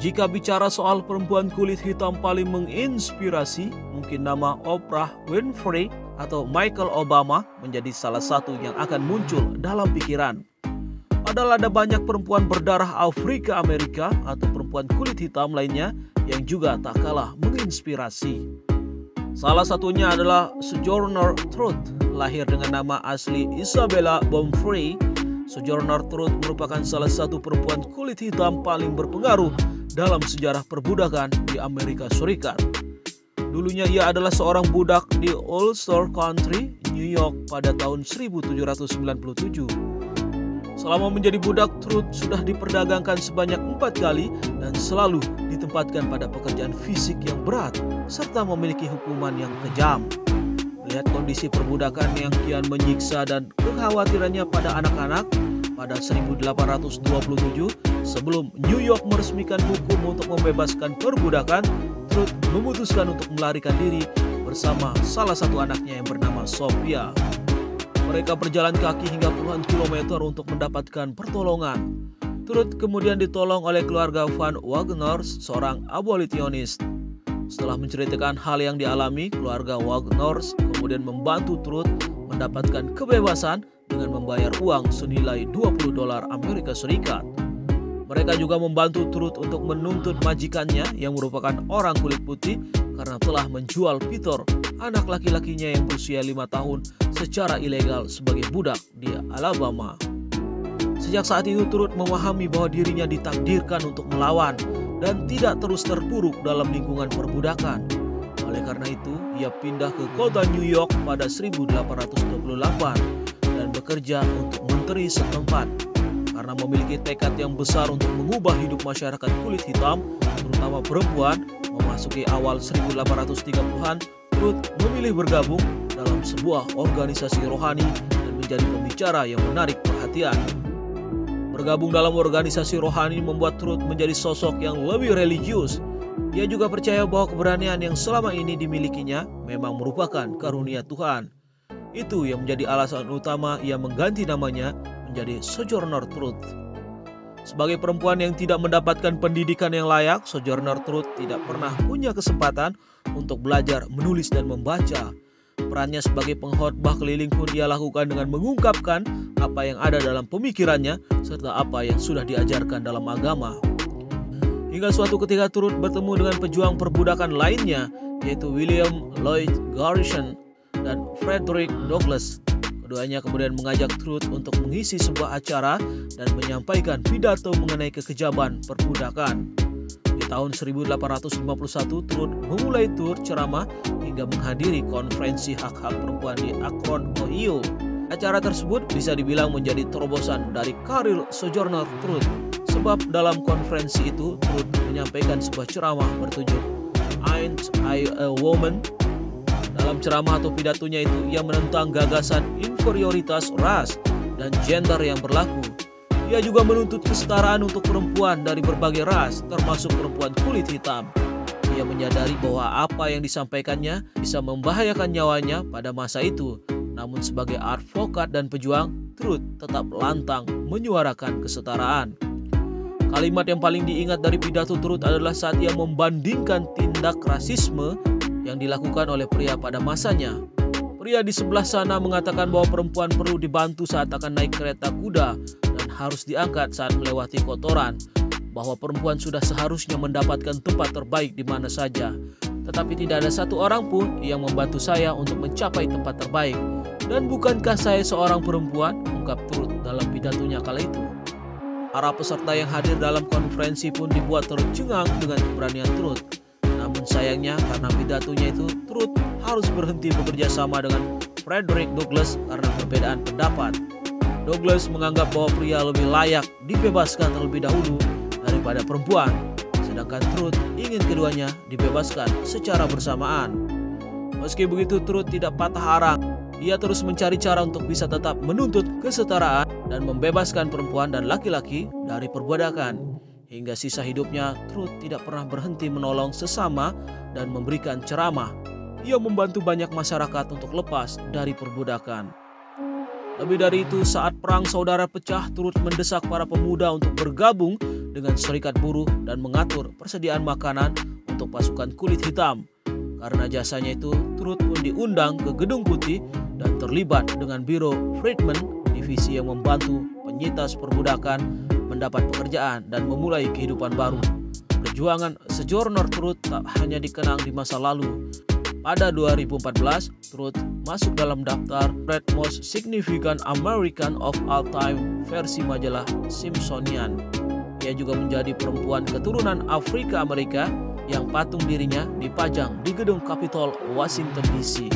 Jika bicara soal perempuan kulit hitam paling menginspirasi, mungkin nama Oprah Winfrey atau Michelle Obama menjadi salah satu yang akan muncul dalam pikiran. Padahal ada banyak perempuan berdarah Afrika Amerika atau perempuan kulit hitam lainnya yang juga tak kalah menginspirasi. Salah satunya adalah Sojourner Truth, lahir dengan nama asli Isabella Baumfree. Sojourner Truth merupakan salah satu perempuan kulit hitam paling berpengaruh dalam sejarah perbudakan di Amerika Serikat. Dulunya ia adalah seorang budak di Ulster County, New York pada tahun 1797. Selama menjadi budak, Truth sudah diperdagangkan sebanyak 4 kali dan selalu ditempatkan pada pekerjaan fisik yang berat serta memiliki hukuman yang kejam. Melihat kondisi perbudakan yang kian menyiksa dan kekhawatirannya pada anak-anak, pada 1827, sebelum New York meresmikan hukum untuk membebaskan perbudakan, Truth memutuskan untuk melarikan diri bersama salah satu anaknya yang bernama Sophia. Mereka berjalan kaki hingga puluhan kilometer untuk mendapatkan pertolongan. Truth kemudian ditolong oleh keluarga Van Wagner, seorang abolisionis. Setelah menceritakan hal yang dialami, keluarga Wagner kemudian membantu Truth mendapatkan kebebasan dengan membayar uang senilai $20 Amerika Serikat. Mereka juga membantu Truth untuk menuntut majikannya yang merupakan orang kulit putih karena telah menjual Peter, anak laki-lakinya yang berusia 5 tahun, secara ilegal sebagai budak di Alabama. Sejak saat itu Truth memahami bahwa dirinya ditakdirkan untuk melawan dan tidak terus terpuruk dalam lingkungan perbudakan. Oleh karena itu, ia pindah ke kota New York pada 1828 dan bekerja untuk menteri setempat. Karena memiliki tekad yang besar untuk mengubah hidup masyarakat kulit hitam, terutama perempuan, memasuki awal 1830-an, Truth memilih bergabung dalam sebuah organisasi rohani dan menjadi pembicara yang menarik perhatian. Bergabung dalam organisasi rohani membuat Truth menjadi sosok yang lebih religius. Ia juga percaya bahwa keberanian yang selama ini dimilikinya memang merupakan karunia Tuhan. Itu yang menjadi alasan utama ia mengganti namanya menjadi Sojourner Truth. Sebagai perempuan yang tidak mendapatkan pendidikan yang layak, Sojourner Truth tidak pernah punya kesempatan untuk belajar menulis dan membaca. Perannya sebagai pengkhotbah keliling pun ia lakukan dengan mengungkapkan apa yang ada dalam pemikirannya serta apa yang sudah diajarkan dalam agama. Hingga suatu ketika Truth bertemu dengan pejuang perbudakan lainnya, yaitu William Lloyd Garrison dan Frederick Douglass. Keduanya kemudian mengajak Truth untuk mengisi sebuah acara dan menyampaikan pidato mengenai kekejaman perbudakan. Di tahun 1851, Truth memulai tur ceramah hingga menghadiri konferensi hak-hak perempuan di Akron, Ohio. Acara tersebut bisa dibilang menjadi terobosan dari karir Sojourner Truth, sebab dalam konferensi itu Truth menyampaikan sebuah ceramah bertajuk Ain't I a Woman? Dalam ceramah atau pidatonya itu, ia menentang gagasan inferioritas ras dan gender yang berlaku. Ia juga menuntut kesetaraan untuk perempuan dari berbagai ras, termasuk perempuan kulit hitam. Ia menyadari bahwa apa yang disampaikannya bisa membahayakan nyawanya pada masa itu. Namun sebagai advokat dan pejuang, Truth tetap lantang menyuarakan kesetaraan. Kalimat yang paling diingat dari pidato Truth adalah saat ia membandingkan tindak rasisme yang dilakukan oleh pria pada masanya. Pria di sebelah sana mengatakan bahwa perempuan perlu dibantu saat akan naik kereta kuda dan harus diangkat saat melewati kotoran, bahwa perempuan sudah seharusnya mendapatkan tempat terbaik di mana saja. Tetapi tidak ada satu orang pun yang membantu saya untuk mencapai tempat terbaik. Dan bukankah saya seorang perempuan? Ungkap Truth dalam pidatonya kala itu. Para peserta yang hadir dalam konferensi pun dibuat tercengang dengan keberanian Truth. Namun sayangnya karena pidatonya itu, Truth harus berhenti bekerja sama dengan Frederick Douglass karena perbedaan pendapat. Douglass menganggap bahwa pria lebih layak dibebaskan terlebih dahulu daripada perempuan, sedangkan Truth ingin keduanya dibebaskan secara bersamaan. Meski begitu, Truth tidak patah arang. Ia terus mencari cara untuk bisa tetap menuntut kesetaraan dan membebaskan perempuan dan laki-laki dari perbudakan. Hingga sisa hidupnya, Truth tidak pernah berhenti menolong sesama dan memberikan ceramah. Ia membantu banyak masyarakat untuk lepas dari perbudakan. Lebih dari itu, saat perang saudara pecah, Truth mendesak para pemuda untuk bergabung dengan serikat buruh dan mengatur persediaan makanan untuk pasukan kulit hitam. Karena jasanya itu, Truth pun diundang ke Gedung Putih dan terlibat dengan Biro Friedman, divisi yang membantu penyintas perbudakan mendapat pekerjaan dan memulai kehidupan baru. Perjuangan Sojourner Truth tak hanya dikenang di masa lalu. Pada 2014, Truth masuk dalam daftar Red Most Significant American of All Time versi majalah Smithsonian. Ia juga menjadi perempuan keturunan Afrika Amerika yang patung dirinya dipajang di gedung Capitol, Washington DC.